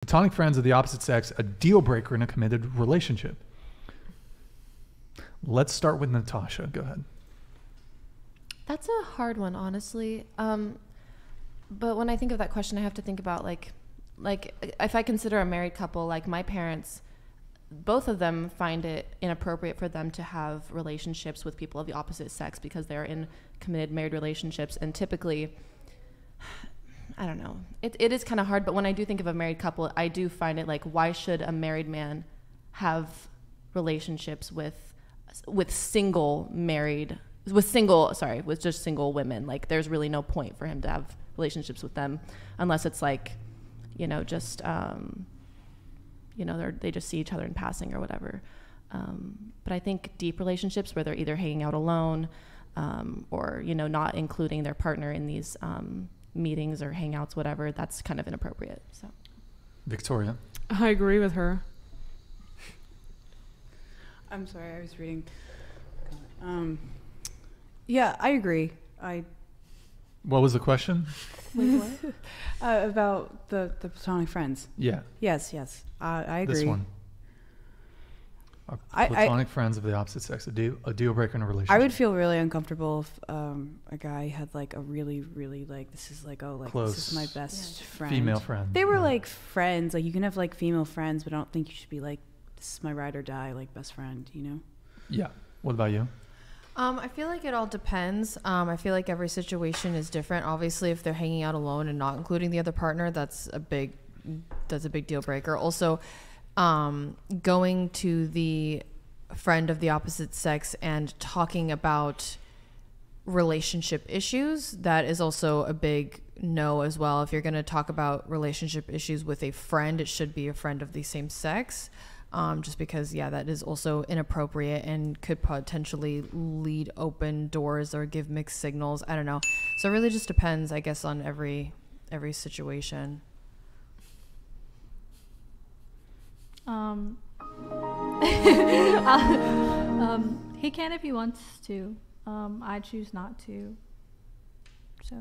Platonic friends of the opposite sex a deal breaker in a committed relationship? Let's start with Natasha. Go ahead. That's a hard one, honestly. But when I think of that question, I have to think about like if I consider a married couple, like my parents, both of them find it inappropriate for them to have relationships with people of the opposite sex because they're in committed married relationships. And typically, I don't know, it is kind of hard. But when I do think of a married couple, I do find it like, why should a married man have relationships with just single women? Like, there's really no point for him to have relationships with them unless it's like, just they just see each other in passing or whatever. But I think deep relationships where they're either hanging out alone or not including their partner in these meetings or hangouts, whatever, that's kind of inappropriate. So Victoria. I agree with her. I'm sorry, I was reading. Yeah, I agree. What was the question? Wait, what? About the platonic friends. Yeah. Yes. I agree. This one. Platonic friends of the opposite sex, a deal breaker in a relationship. I would feel really uncomfortable if a guy had like a really, really this is close, this is my best friend. Female friend. They were like friends. Like, you can have like female friends, but I don't think you should be like, this is my ride or die, like best friend, Yeah. What about you? I feel like it all depends. I feel like every situation is different. Obviously, if they're hanging out alone and not including the other partner, that's a big deal breaker. Also, going to the friend of the opposite sex and talking about relationship issues, that is also a big no as well. If you're going to talk about relationship issues with a friend, it should be a friend of the same sex. Just because, that is also inappropriate and could potentially lead open doors or give mixed signals. I don't know. So it really just depends, I guess, on every situation. He can if he wants to. I choose not to. So.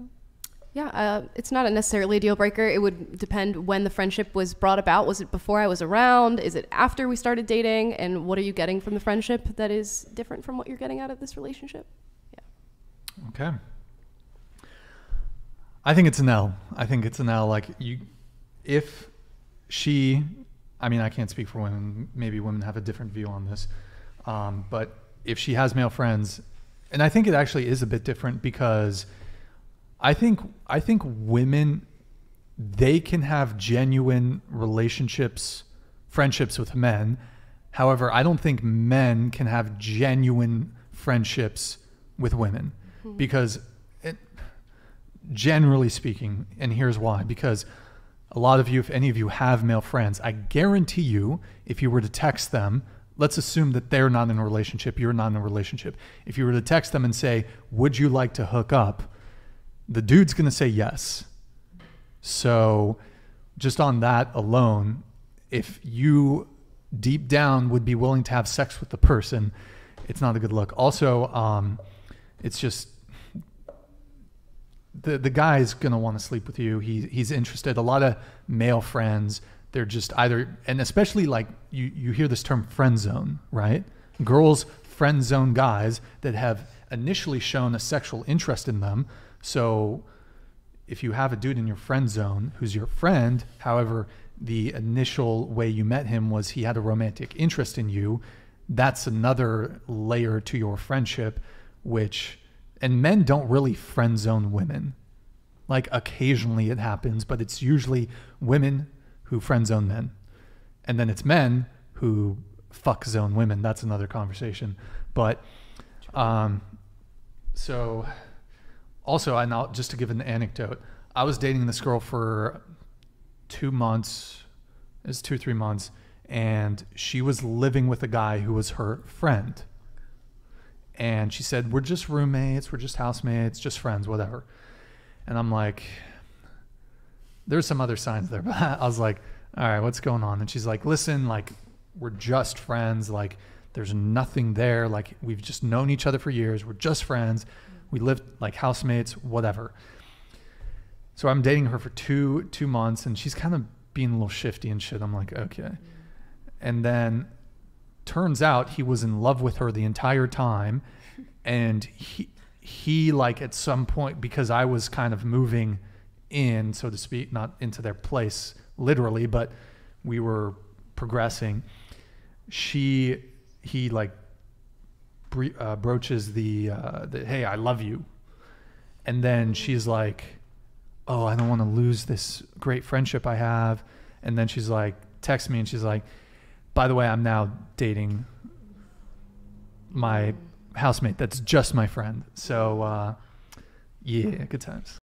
Yeah, it's not necessarily a deal breaker. It would depend when the friendship was brought about. Was it before I was around? Is it after we started dating? And what are you getting from the friendship that is different from what you're getting out of this relationship? Yeah. Okay. I think it's an L. Like, if she, I can't speak for women. Maybe women have a different view on this. But if she has male friends, and I think it actually is a bit different because I think women, they can have genuine friendships with men. However, I don't think men can have genuine friendships with women because generally speaking, and here's why, because a lot of you, if any of you have male friends, I guarantee you, if you were to text them, let's assume that they're not in a relationship, you're not in a relationship. If you were to text them and say, would you like to hook up? The dude's going to say yes. So just on that alone, if you deep down would be willing to have sex with the person, it's not a good look. Also, it's just the guy's going to want to sleep with you. He's interested. A lot of male friends, they're just either, and especially like you hear this term friend zone, right? Girls friend zone guys that have initially shown a sexual interest in them. So if you have a dude in your friend zone who's your friend, however, the initial way you met him was he had a romantic interest in you, that's another layer to your friendship, and men don't really friend zone women. Like, occasionally it happens, but it's usually women who friend zone men. And then it's men who fuck zone women. That's another conversation. But, so... Also, just to give an anecdote, I was dating this girl for 2 months, it was 2-3 months, and she was living with a guy who was her friend. And she said, we're just roommates, we're just housemates, just friends, whatever. And I'm like, there's some other signs there, but I was like, all right, what's going on? And she's like, listen, like, we're just friends, like, there's nothing there, like, we've just known each other for years, we're just friends. We lived like housemates, whatever. So I'm dating her for two months, and she's kind of being a little shifty and shit. I'm like, okay. And then turns out he was in love with her the entire time. And he like at some point, because I was kind of moving in, so to speak, not into their place literally, but we were progressing. He like broaches the hey, I love you. And then she's like, oh, I don't want to lose this great friendship I have. And then she's like, texts me and she's like, by the way, I'm now dating my housemate that's just my friend. So yeah, good times.